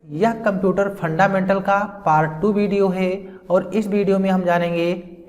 यह computer fundamental का part 2 video है और इस वीडियो में हम जानेंगे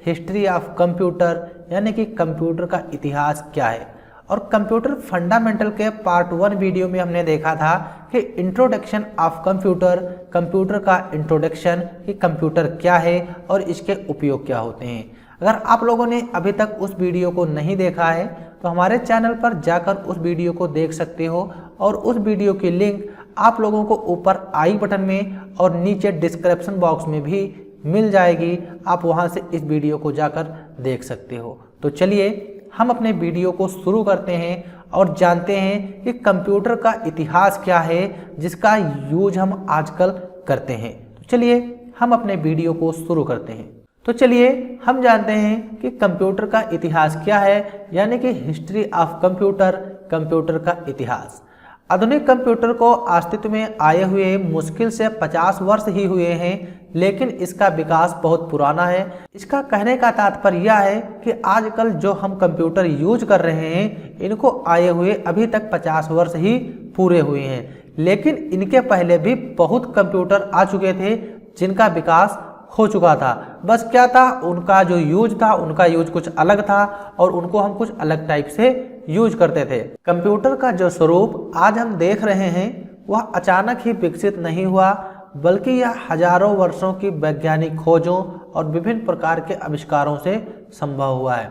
हिस्ट्री ऑफ कंप्यूटर यानी कि कंप्यूटर का इतिहास क्या है। और कंप्यूटर फंडामेंटल के पार्ट 1 वीडियो में हमने देखा था कि इंट्रोडक्शन ऑफ कंप्यूटर, कंप्यूटर का इंट्रोडक्शन कि कंप्यूटर क्या है और इसके उपयोग क्या होते हैं। अगर आप लोगों ने अभी तक उस वीडियो को नहीं देखा है तो हमारे चैनल पर जाकर उस वीडियो को देख सकते हो और उस वीडियो की लिंक आप लोगों को ऊपर आई बटन में और नीचे डिस्क्रिप्शन बॉक्स में भी मिल जाएगी। आप वहां से इस वीडियो को जाकर देख सकते हो। तो चलिए हम अपने वीडियो को शुरू करते हैं और जानते हैं कि कंप्यूटर का इतिहास क्या है जिसका यूज हम आजकल करते हैं। तो चलिए हम अपने वीडियो को शुरू करते हैं। तो चलिए हम जानते हैं कि कंप्यूटर का इतिहास क्या है, यानी कि हिस्ट्री ऑफ कंप्यूटर, कंप्यूटर का इतिहास। आधुनिक कंप्यूटर को अस्तित्व में आए हुए मुश्किल से 50 वर्ष ही हुए हैं, लेकिन इसका विकास बहुत पुराना है। इसका कहने का तात्पर्य यह है कि आजकल जो हम कंप्यूटर यूज कर रहे हैं इनको आए हुए अभी तक 50 वर्ष ही पूरे हुए हैं, लेकिन इनके पहले भी बहुत कंप्यूटर आ चुके थे जिनका विकास हो चुका था। बस क्या था, उनका जो यूज था उनका यूज कुछ अलग था और उनको हम कुछ अलग टाइप से यूज करते थे। कंप्यूटर का जो स्वरूप आज हम देख रहे हैं वह अचानक ही विकसित नहीं हुआ, बल्कि यह हजारों वर्षों की वैज्ञानिक खोजों और विभिन्न प्रकार के आविष्कारों से संभव हुआ है।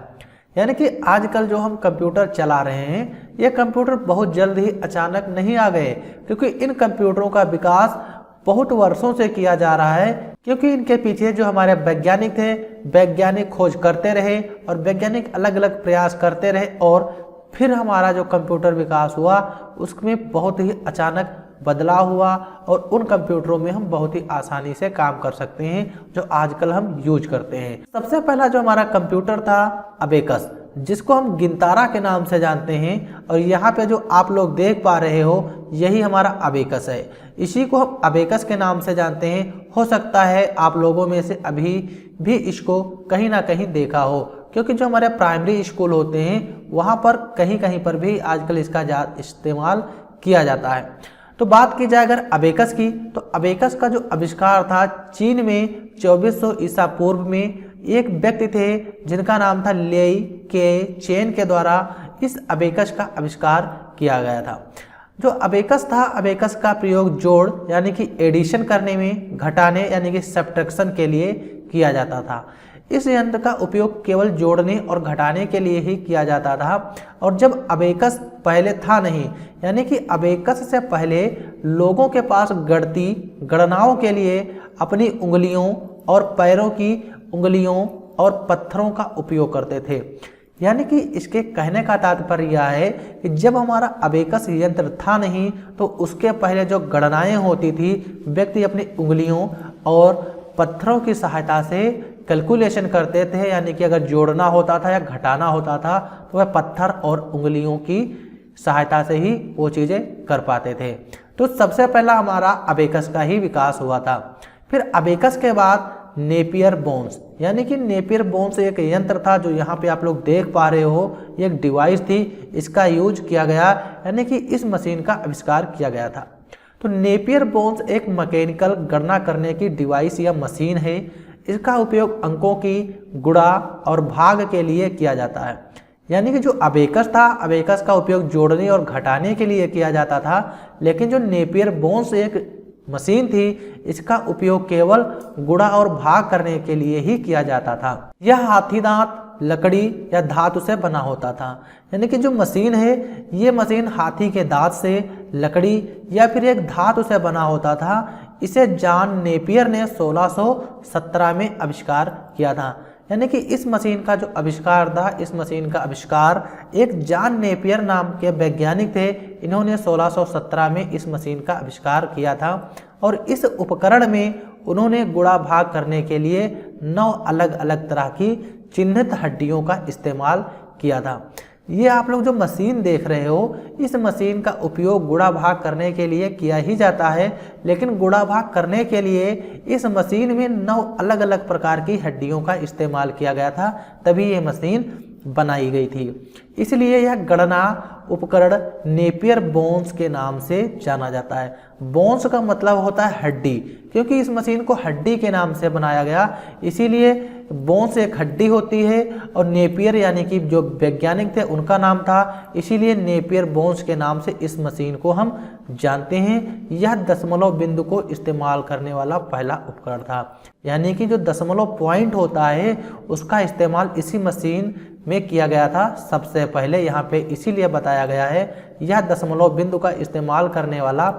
यानी कि आजकल जो हम कंप्यूटर चला रहे हैं ये कंप्यूटर बहुत जल्द ही अचानक नहीं आ गए, क्योंकि इन कंप्यूटरों का विकास बहुत वर्षों से किया जा रहा है, क्योंकि इनके पीछे जो हमारे वैज्ञानिक थे, वैज्ञानिक खोज करते रहे और वैज्ञानिक अलग अलग प्रयास करते रहे और फिर हमारा जो कंप्यूटर विकास हुआ उसमें बहुत ही अचानक बदलाव हुआ और उन कंप्यूटरों में हम बहुत ही आसानी से काम कर सकते हैं जो आजकल हम यूज करते हैं। सबसे पहला जो हमारा कंप्यूटर था अबेकस, जिसको हम गिनतारा के नाम से जानते हैं, और यहाँ पे जो आप लोग देख पा रहे हो यही हमारा अबेकस है। इसी को हम अबेकस के नाम से जानते हैं। हो सकता है आप लोगों में से अभी भी इसको कहीं ना कहीं देखा हो, क्योंकि जो हमारे प्राइमरी स्कूल होते हैं वहाँ पर कहीं कहीं पर भी आजकल इसका इस्तेमाल किया जाता है। तो बात की जाए अगर अबेकस की, तो अबेकस का जो आविष्कार था चीन में 2400 ईसा पूर्व में एक व्यक्ति थे जिनका नाम था लेई के चेन के द्वारा इस अबेकस का आविष्कार किया गया था। जो अबेकस था, अबेकस का प्रयोग जोड़ यानी कि एडिशन करने में, घटाने यानी कि सब्ट्रैक्शन के लिए किया जाता था। इस यंत्र का उपयोग केवल जोड़ने और घटाने के लिए ही किया जाता था। और जब अबेकस पहले था नहीं, यानी कि अबेकस से पहले लोगों के पास गणनाओं के लिए अपनी उंगलियों और पैरों की उंगलियों और पत्थरों का उपयोग करते थे। यानी कि इसके कहने का तात्पर्य यह है कि जब हमारा अबेकस यंत्र था नहीं तो उसके पहले जो गणनाएं होती थी व्यक्ति अपनी उंगलियों और पत्थरों की सहायता से कैलकुलेशन करते थे। यानी कि अगर जोड़ना होता था या घटाना होता था तो वह पत्थर और उंगलियों की सहायता से ही वो चीज़ें कर पाते थे। तो सबसे पहला हमारा अबेकस का ही विकास हुआ था। फिर अबेकस के बाद नेपियर बोन्स, यानी कि नेपियर बोन्स एक यंत्र था जो यहाँ पे आप लोग देख पा रहे हो, एक डिवाइस थी, इसका यूज किया गया, यानी कि इस मशीन का आविष्कार किया गया था। तो नेपियर बोन्स एक मैकेनिकल गणना करने की डिवाइस या मशीन है। इसका उपयोग अंकों की गुणा और भाग के लिए किया जाता है। यानी कि जो अबेकस था, अबेकस का उपयोग जोड़ने और घटाने के लिए किया जाता था, लेकिन जो नेपियर बोन्स एक मशीन थी इसका उपयोग केवल गुणा और भाग करने के लिए ही किया जाता था। यह हाथी दांत, लकड़ी या धातु से बना होता था। यानी कि जो मशीन है ये मशीन हाथी के दांत से, लकड़ी या फिर एक धातु से बना होता था। इसे जॉन नेपियर ने 1617 में आविष्कार किया था। यानी कि इस मशीन का जो आविष्कार था, इस मशीन का आविष्कार एक जॉन नेपियर नाम के वैज्ञानिक थे। इन्होंने 1617 में इस मशीन का आविष्कार किया था और इस उपकरण में उन्होंने गुणा भाग करने के लिए 9 अलग अलग तरह की चिन्हित हड्डियों का इस्तेमाल किया था। ये आप लोग जो मशीन देख रहे हो, इस मशीन का उपयोग गुणा भाग करने के लिए किया ही जाता है, लेकिन गुणा भाग करने के लिए इस मशीन में 9 अलग अलग प्रकार की हड्डियों का इस्तेमाल किया गया था, तभी ये मशीन बनाई गई थी। इसलिए यह गणना उपकरण नेपियर बोन्स के नाम से जाना जाता है। बोन्स का मतलब होता है हड्डी, क्योंकि इस मशीन को हड्डी के नाम से बनाया गया, इसीलिए बोन्स एक हड्डी होती है और नेपियर यानी कि जो वैज्ञानिक थे उनका नाम था, इसीलिए नेपियर बोन्स के नाम से इस मशीन को हम जानते हैं। यह दशमलव बिंदु को इस्तेमाल करने वाला पहला उपकरण था, यानी कि जो दशमलव पॉइंट होता है उसका इस्तेमाल इसी मशीन में किया गया था सबसे पहले। यहाँ पे इसीलिए बताया गया है यह दशमलव बिंदु का इस्तेमाल करने वाला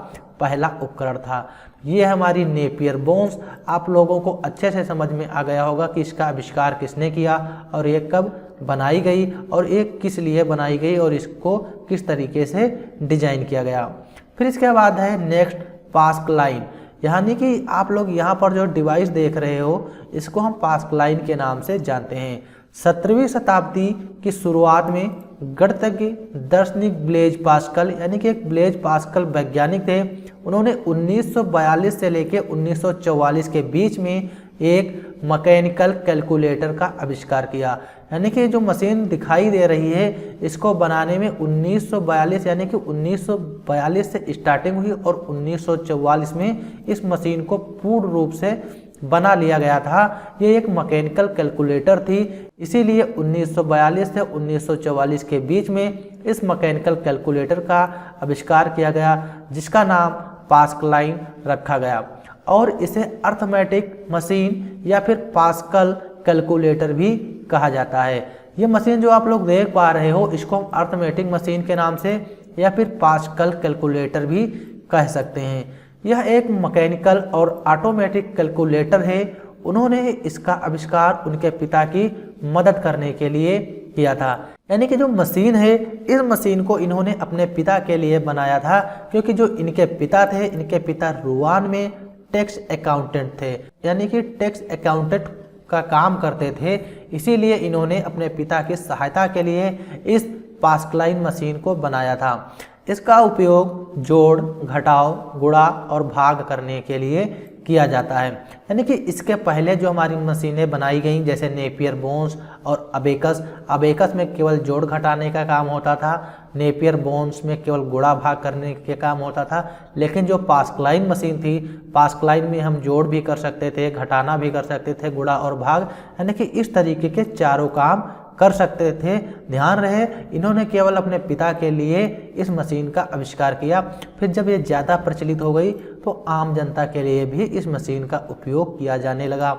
पहला उपकरण था। ये हमारी नेपियर बोन्स। आप लोगों को अच्छे से समझ में आ गया होगा कि इसका आविष्कार किसने किया और ये कब बनाई गई और ये किस लिए बनाई गई और इसको किस तरीके से डिजाइन किया गया। फिर इसके बाद है नेक्स्ट पास्कलाइन, यानी कि आप लोग यहाँ पर जो डिवाइस देख रहे हो इसको हम पास्कलाइन के नाम से जानते हैं। 17वीं शताब्दी की शुरुआत में गणितज्ञ दार्शनिक ब्लेज पास्कल यानी कि एक ब्लेज पास्कल वैज्ञानिक थे। उन्होंने 1942 से लेकर 1944 के बीच में एक मैकेनिकल कैलकुलेटर का आविष्कार किया, यानी कि जो मशीन दिखाई दे रही है इसको बनाने में 1942 यानी कि 1942 से स्टार्टिंग हुई और 1944 में इस मशीन को पूर्ण रूप से बना लिया गया था। ये एक मैकेनिकल कैलकुलेटर थी, इसीलिए 1942 से 1944 के बीच में इस मैकेनिकल कैलकुलेटर का आविष्कार किया गया, जिसका नाम पास्कलाइन रखा गया और इसे अर्थमेटिक मशीन या फिर पास्कल कैलकुलेटर भी कहा जाता है। ये मशीन जो आप लोग देख पा रहे हो इसको हम अर्थमेटिक मशीन के नाम से या फिर पास्कल कैलकुलेटर भी कह सकते हैं। यह एक मैकेनिकल और ऑटोमेटिक कैलकुलेटर है। उन्होंने इसका आविष्कार उनके पिता की मदद करने के लिए किया था, यानी कि जो मशीन है इस मशीन को इन्होंने अपने पिता के लिए बनाया था, क्योंकि जो इनके पिता थे इनके पिता रुआन में टैक्स अकाउंटेंट थे, यानी कि टैक्स अकाउंटेंट का काम करते थे। इसीलिए इन्होंने अपने पिता की सहायता के लिए इस पास्कलाइन मशीन को बनाया था। इसका उपयोग जोड़, घटाव, गुणा और भाग करने के लिए किया जाता है। यानी कि इसके पहले जो हमारी मशीनें बनाई गई जैसे नेपियर बोन्स और अबेकस में केवल जोड़ घटाने का काम होता था, नेपियर बोन्स में केवल गुणा भाग करने के काम होता था। लेकिन जो पास्कलाइन मशीन थी, पास्कलाइन में हम जोड़ भी कर सकते थे, घटाना भी कर सकते थे, गुणा और भाग, यानी कि इस तरीके के चारों काम कर सकते थे। ध्यान रहे इन्होंने केवल अपने पिता के लिए इस मशीन का आविष्कार किया। फिर जब ये ज़्यादा प्रचलित हो गई तो आम जनता के लिए भी इस मशीन का उपयोग किया जाने लगा।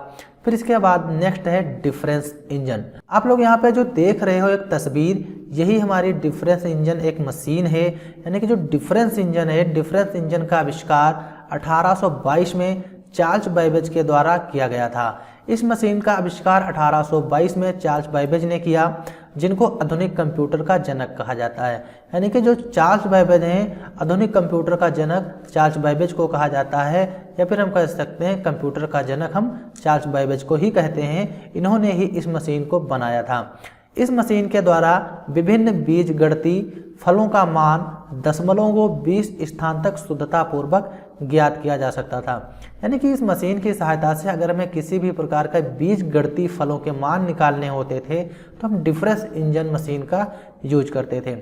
फिर इसके बाद नेक्स्ट है डिफरेंस इंजन। आप लोग यहाँ पे जो देख रहे हो एक तस्वीर, यही हमारी डिफरेंस इंजन एक मशीन है। यानी कि जो डिफरेंस इंजन है, डिफरेंस इंजन का आविष्कार 1822 में चार्ल्स बैबेज के द्वारा किया गया था। इस मशीन का आविष्कार 1822 में चार्ल्स बैबेज ने किया, जिनको आधुनिक कंप्यूटर का जनक कहा जाता है। यानी कि जो चार्ल्स बैबेज हैं, आधुनिक कंप्यूटर का जनक चार्ल्स बैबेज को कहा जाता है, या फिर हम कह सकते हैं कंप्यूटर का जनक हम चार्ल्स बैबेज को ही कहते हैं। इन्होंने ही इस मशीन को बनाया था। इस मशीन के द्वारा विभिन्न बीजगणितीय फलों का मान दशमलवों को 20 स्थान तक शुद्धतापूर्वक ज्ञात किया जा सकता था। यानी कि इस मशीन की सहायता से अगर हमें किसी भी प्रकार का बीजगणितीय फलों के मान निकालने होते थे तो हम डिफरेंस इंजन मशीन का यूज करते थे।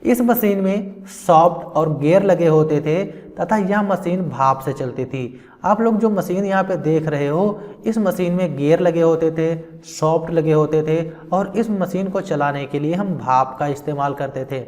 इस मशीन में सॉफ्ट और गियर लगे होते थे तथा यह मशीन भाप से चलती थी। आप लोग जो मशीन यहाँ पे देख रहे हो, इस मशीन में गियर लगे होते थे, सॉफ्ट लगे होते थे और इस मशीन को चलाने के लिए हम भाप का इस्तेमाल करते थे।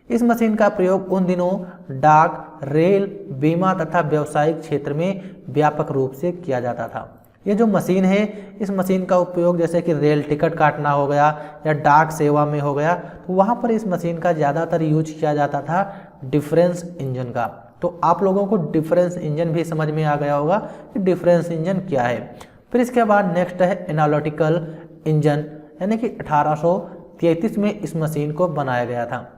इस मशीन का प्रयोग उन दिनों डाक, रेल, बीमा तथा व्यावसायिक क्षेत्र में व्यापक रूप से किया जाता था। ये जो मशीन है, इस मशीन का उपयोग जैसे कि रेल टिकट काटना हो गया या डाक सेवा में हो गया, तो वहाँ पर इस मशीन का ज़्यादातर यूज किया जाता था डिफरेंस इंजन का। तो आप लोगों को डिफरेंस इंजन भी समझ में आ गया होगा कि डिफरेंस इंजन क्या है। फिर इसके बाद नेक्स्ट है एनालिटिकल इंजन, यानी कि 1833 में इस मशीन को बनाया गया था।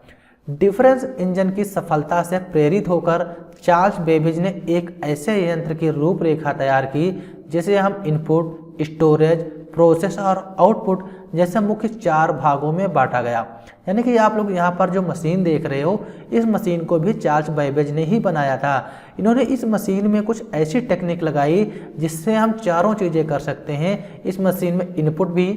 डिफरेंस इंजन की सफलता से प्रेरित होकर चार्ल्स बेबेज ने एक ऐसे यंत्र की रूपरेखा तैयार की जिसे हम इनपुट, स्टोरेज, प्रोसेस और आउटपुट जैसे मुख्य 4 भागों में बांटा गया। यानी कि आप लोग यहाँ पर जो मशीन देख रहे हो, इस मशीन को भी चार्ल्स बेबेज ने ही बनाया था। इन्होंने इस मशीन में कुछ ऐसी टेक्निक लगाई जिससे हम चारों चीज़ें कर सकते हैं। इस मशीन में इनपुट भी,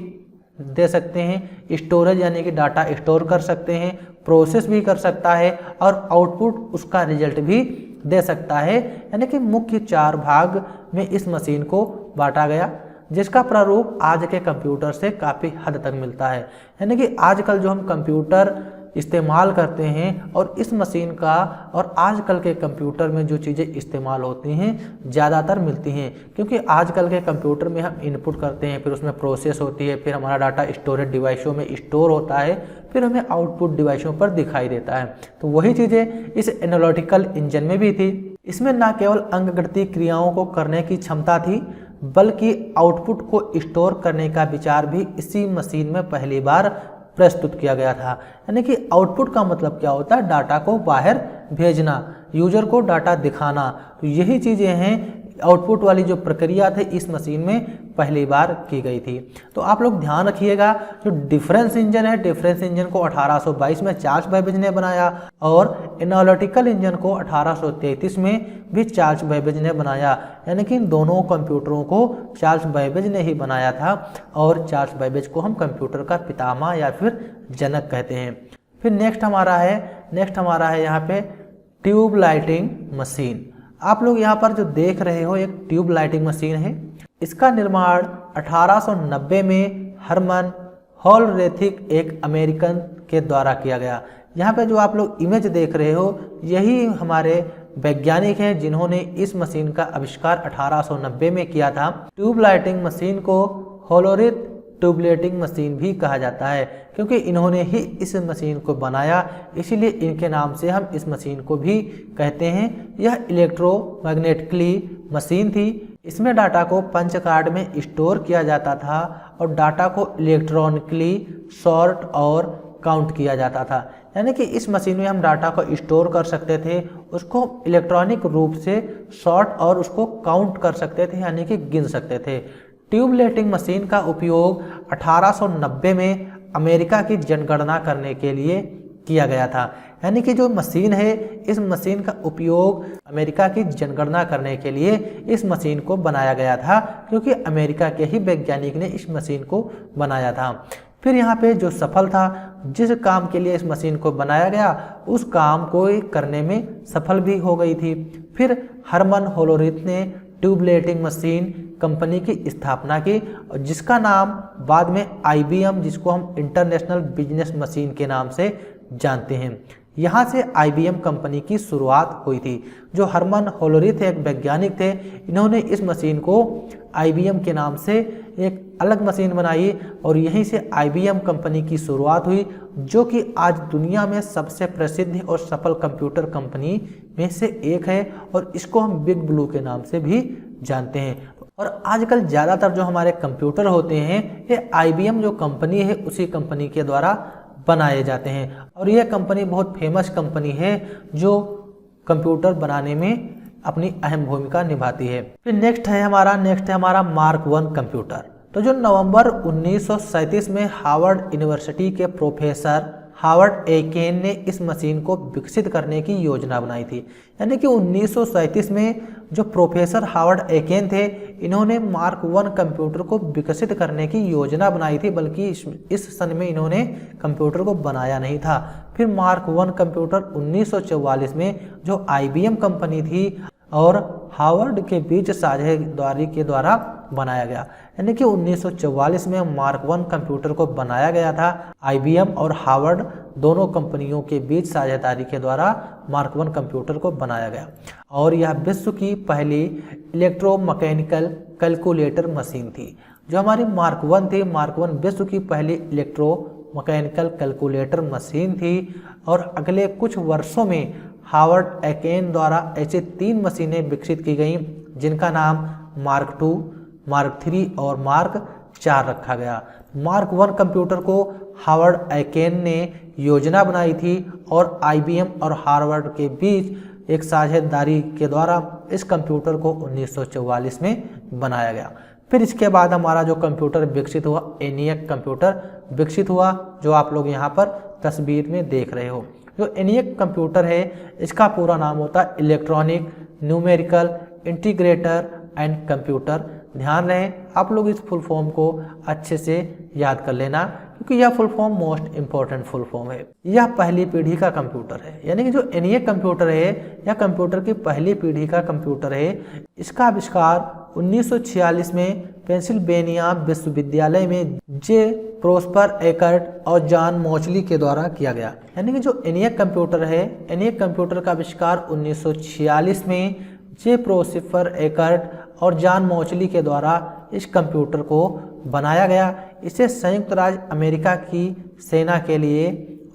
दे सकते हैं, स्टोरेज यानी कि डाटा स्टोर कर सकते हैं, प्रोसेस भी कर सकता है और आउटपुट उसका रिजल्ट भी दे सकता है। यानी कि मुख्य 4 भाग में इस मशीन को बांटा गया, जिसका प्रारूप आज के कंप्यूटर से काफ़ी हद तक मिलता है। यानी कि आजकल जो हम कंप्यूटर इस्तेमाल करते हैं और इस मशीन का और आजकल के कंप्यूटर में जो चीज़ें इस्तेमाल होती हैं ज़्यादातर मिलती हैं, क्योंकि आजकल के कंप्यूटर में हम इनपुट करते हैं, फिर उसमें प्रोसेस होती है, फिर हमारा डाटा स्टोरेज डिवाइसों में स्टोर होता है, फिर हमें आउटपुट डिवाइसों पर दिखाई देता है। तो वही चीज़ें इस एनालिटिकल इंजन में भी थी। इसमें न केवल अंकगणितीय क्रियाओं को करने की क्षमता थी, बल्कि आउटपुट को स्टोर करने का विचार भी इसी मशीन में पहली बार प्रस्तुत किया गया था। यानी कि आउटपुट का मतलब क्या होता है, डाटा को बाहर भेजना, यूजर को डाटा दिखाना। तो यही चीज़ें हैं, आउटपुट वाली जो प्रक्रिया थी इस मशीन में पहली बार की गई थी। तो आप लोग ध्यान रखिएगा, जो डिफरेंस इंजन है, डिफरेंस इंजन को 1822 में चार्ल्स बेबेज ने बनाया और एनालिटिकल इंजन को 1833 में भी चार्ल्स बेबेज ने बनाया। यानी कि इन दोनों कंप्यूटरों को चार्ल्स बेबेज ने ही बनाया था और चार्ल्स बेबेज को हम कंप्यूटर का पितामह या फिर जनक कहते हैं। फिर नेक्स्ट हमारा है यहाँ पे ट्यूब लाइटिंग मशीन। आप लोग यहाँ पर जो देख रहे हो एक ट्यूब लाइटिंग मशीन है। इसका निर्माण 1890 में हरमन हॉलरेथिक एक अमेरिकन के द्वारा किया गया। यहाँ पे जो आप लोग इमेज देख रहे हो यही हमारे वैज्ञानिक हैं जिन्होंने इस मशीन का आविष्कार 1890 में किया था। ट्यूब लाइटिंग मशीन को हॉलोरेथ ट्यूबलाइटिंग मशीन भी कहा जाता है, क्योंकि इन्होंने ही इस मशीन को बनाया, इसीलिए इनके नाम से हम इस मशीन को भी कहते हैं। यह इलेक्ट्रोमैग्नेटिकली मशीन थी। इसमें डाटा को पंच कार्ड में स्टोर किया जाता था और डाटा को इलेक्ट्रॉनिकली सॉर्ट और काउंट किया जाता था। यानी कि इस मशीन में हम डाटा को स्टोर कर सकते थे, उसको इलेक्ट्रॉनिक रूप से सॉर्ट और उसको काउंट कर सकते थे, यानी कि गिन सकते थे। ट्यूब लाइटिंग मशीन का उपयोग 1890 में अमेरिका की जनगणना करने के लिए किया गया था। यानी कि जो मशीन है, इस मशीन का उपयोग अमेरिका की जनगणना करने के लिए इस मशीन को बनाया गया था, क्योंकि अमेरिका के ही वैज्ञानिक ने इस मशीन को बनाया था। फिर यहाँ पे जो सफल था, जिस काम के लिए इस मशीन को बनाया गया उस काम को करने में सफल भी हो गई थी। फिर हरमन हॉलोरेथ ने ट्यूब लाइटिंग मशीन कंपनी की स्थापना की, और जिसका नाम बाद में IBM, जिसको हम इंटरनेशनल बिजनेस मशीन के नाम से जानते हैं, यहाँ से IBM कंपनी की शुरुआत हुई थी। जो हरमन हॉलोरेथ एक वैज्ञानिक थे, इन्होंने इस मशीन को IBM के नाम से एक अलग मशीन बनाई और यहीं से IBM कंपनी की शुरुआत हुई, जो कि आज दुनिया में सबसे प्रसिद्ध और सफल कंप्यूटर कंपनी में से एक है, और इसको हम बिग ब्लू के नाम से भी जानते हैं। और आजकल ज़्यादातर जो हमारे कंप्यूटर होते हैं ये IBM जो कंपनी है उसी कंपनी के द्वारा बनाए जाते हैं, और यह कंपनी बहुत फेमस कंपनी है जो कंप्यूटर बनाने में अपनी अहम भूमिका निभाती है। फिर नेक्स्ट है हमारा मार्क 1 कंप्यूटर। तो जो नवंबर 1937 में हार्वर्ड यूनिवर्सिटी के प्रोफेसर हार्वर्ड एकेन ने इस मशीन को विकसित करने की योजना बनाई थी। यानी कि 1937 में जो प्रोफेसर हार्वर्ड एकेन थे, इन्होंने मार्क 1 कंप्यूटर को विकसित करने की योजना बनाई थी, बल्कि इस सन में इन्होंने कंप्यूटर को बनाया नहीं था। फिर मार्क 1 कंप्यूटर 1944 में जो IBM कंपनी थी और हार्वर्ड के बीच साझेदारी के द्वारा बनाया गया। यानी कि 1944 में मार्क 1 कंप्यूटर को बनाया गया था। IBM और हार्वर्ड दोनों कंपनियों के बीच साझेदारी के द्वारा मार्क 1 कंप्यूटर को बनाया गया, और यह विश्व की पहली इलेक्ट्रोमैकेनिकल कैलकुलेटर मशीन थी। जो हमारी मार्क 1 थी, मार्क 1 विश्व की पहली इलेक्ट्रोमैकेनिकल कैलकुलेटर मशीन थी, और अगले कुछ वर्षों में हार्वर्ड एकेन द्वारा ऐसे 3 मशीनें विकसित की गईं, जिनका नाम मार्क 2, मार्क 3 और मार्क 4 रखा गया। मार्क 1 कंप्यूटर को हार्वर्ड एकेन ने योजना बनाई थी, और IBM और हार्वर्ड के बीच एक साझेदारी के द्वारा इस कंप्यूटर को 1944 में बनाया गया। फिर इसके बाद हमारा जो कंप्यूटर विकसित हुआ, ENIAC कंप्यूटर विकसित हुआ, जो आप लोग यहाँ पर तस्वीर में देख रहे हो। जो ENIAC कंप्यूटर है, इसका पूरा नाम होता है electronic numerical integrator and computer ध्यान रहे आप लोग इस फुल फॉर्म को अच्छे से याद कर लेना, क्योंकि यह full form most important full form है। यह पहली पीढ़ी का कंप्यूटर है, यानी कि जो ENIAC कंप्यूटर है यह कंप्यूटर की पहली पीढ़ी का कंप्यूटर है। इसका आविष्कार 1946 में पेंसिल्वेनिया विश्वविद्यालय में जे प्रोस्पर एकर्ट और जॉन मोचली के द्वारा किया गया। यानी कि जो ENIAC कंप्यूटर है, ENIAC कंप्यूटर का आविष्कार 1946 में जे प्रोस्पर एकर्ट और जॉन मोचली के द्वारा इस कंप्यूटर को बनाया गया। इसे संयुक्त राज्य अमेरिका की सेना के लिए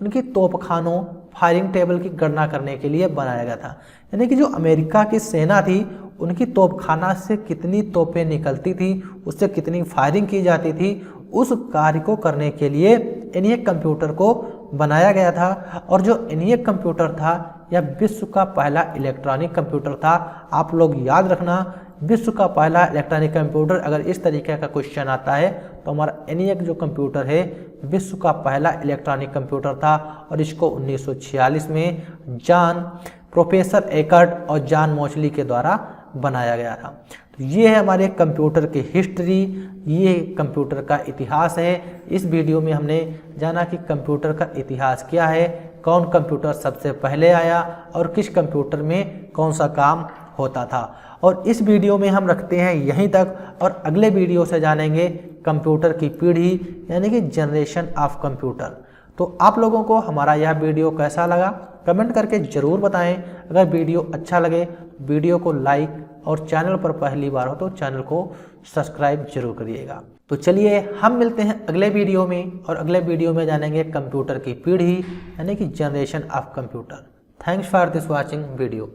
उनकी तोपखानों फायरिंग टेबल की गणना करने के लिए बनाया गया था। यानी कि जो अमेरिका की सेना थी उनकी तोपखाना से कितनी तोपें निकलती थी, उससे कितनी फायरिंग की जाती थी, उस कार्य को करने के लिए ENIAC कंप्यूटर को बनाया गया था। और जो ENIAC कंप्यूटर था यह विश्व का पहला इलेक्ट्रॉनिक कंप्यूटर था। आप लोग याद रखना, विश्व का पहला इलेक्ट्रॉनिक कंप्यूटर, अगर इस तरीके का क्वेश्चन आता है तो हमारा ENIAC जो कंप्यूटर है विश्व का पहला इलेक्ट्रॉनिक कंप्यूटर था और इसको 1946 में प्रोफेसर एकर्ट और जॉन मोचली के द्वारा बनाया गया था। तो ये है हमारे कंप्यूटर की हिस्ट्री, ये कंप्यूटर का इतिहास है। इस वीडियो में हमने जाना कि कंप्यूटर का इतिहास क्या है, कौन कंप्यूटर सबसे पहले आया और किस कंप्यूटर में कौन सा काम होता था। और इस वीडियो में हम रखते हैं यहीं तक, और अगले वीडियो से जानेंगे कंप्यूटर की पीढ़ी यानी कि जनरेशन ऑफ कंप्यूटर। तो आप लोगों को हमारा यह वीडियो कैसा लगा कमेंट करके ज़रूर बताएं। अगर वीडियो अच्छा लगे वीडियो को लाइक और चैनल पर पहली बार हो तो चैनल को सब्सक्राइब जरूर करिएगा। तो चलिए हम मिलते हैं अगले वीडियो में, और अगले वीडियो में जानेंगे कंप्यूटर की पीढ़ी यानी कि generation of computer. Thanks for this watching video.